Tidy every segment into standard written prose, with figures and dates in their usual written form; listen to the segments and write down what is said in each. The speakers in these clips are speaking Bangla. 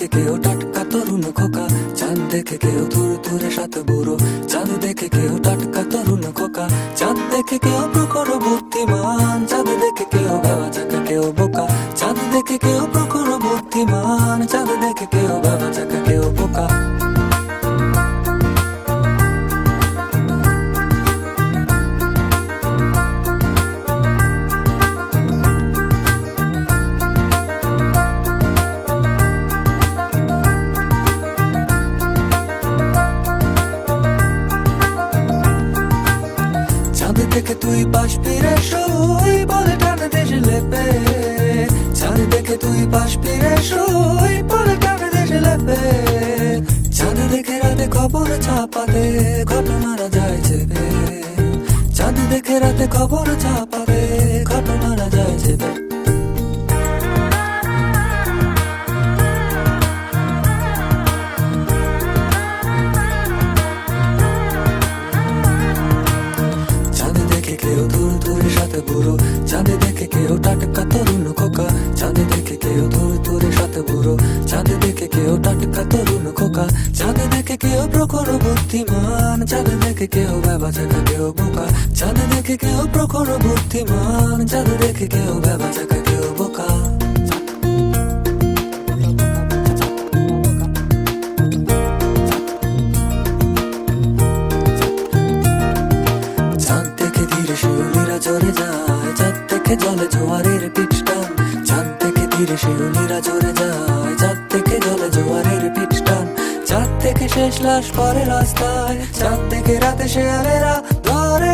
দেখে কেউ টাটকা তরুণ খোকা, চাঁদ দেখে কেউ তুরে সাথে বুড়ো। চাঁদ দেখে কেউ টাটকা তরুণ খোকা, চাঁদ দেখে কেউ প্রখর বুদ্ধিমান। চাঁদ দেখে কেউ বাবা চাকা কেউ বোকা, চাঁদ দেখে কেউ প্রখর বুদ্ধিমান। চাঁদ দেখে কেউ বাবা চাকা কেউ বোকা। চাঁদ দেখে তুই পাশ ফিরে শুই বলে টানে দেশে লেপে। চাঁদ দেখে তুই পাশ ফিরে শুই বলে টানে দেশে লেপে। চাঁদ দেখে রাতে খবর ছাপাতে ঘটনারা যায় চেপে। চাঁদ দেখে রাতে খবর ছাপাতে ঘটনারা যায় চেপে। কেউ তুরে সাথে বুড়ো, চাঁদ দেখে কেউ টাটকা তরুণ খোকা। চাঁদ দেখে কেউ তুরে সাথে বুড়ো, চাঁদ দেখে কেউ টাটকা তরুণ খোকা। চাঁদ দেখে কেউ প্রখর বুদ্ধিমান, চাঁদ দেখে কেউ বাবা চাকা কেউ বোকা। চাঁদ দেখে কেউ প্রখর বুদ্ধিমান, চাঁদ দেখে কেউ বাবা চাকা কেউ বোকা। শিউলিরা জোরে যায়, চাঁদ থেকে জলে জোয়ারের পিঠ টান। চাঁদ থেকে ধীরে শিউলিরা জোরে যায়, চাঁদ থেকে জলে জোয়ারের পিঠ টান। চাঁদ থেকে শেষ লাশ পরে রাস্তায়, চাঁদ থেকে রাতে শেয়ালেরা ধরে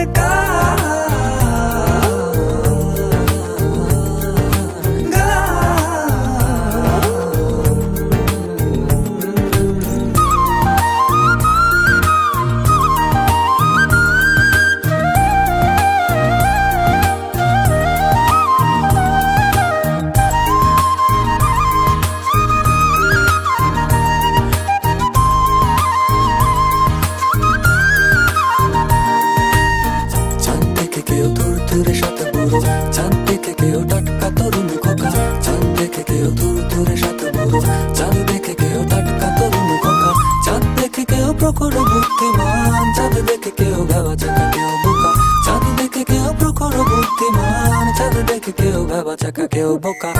তুরে সাথে বুড়ো। চাঁদ দেখে কেউ টাটকা তরুণ খোকা, চাঁদ দেখে কেউ তুরে সাথে বুড়ো। চাঁদ দেখে কেউ টাটকা তরুণ খোকা, চাঁদ দেখে কেউ প্রখর বুদ্ধিমান। চাঁদ দেখে কেউ বাবা চাকা কেউ বোকা, চাঁদ দেখে কেউ প্রখর বুদ্ধিমান। চাঁদ দেখে কেউ বাবা চাকা কেউ বোকা।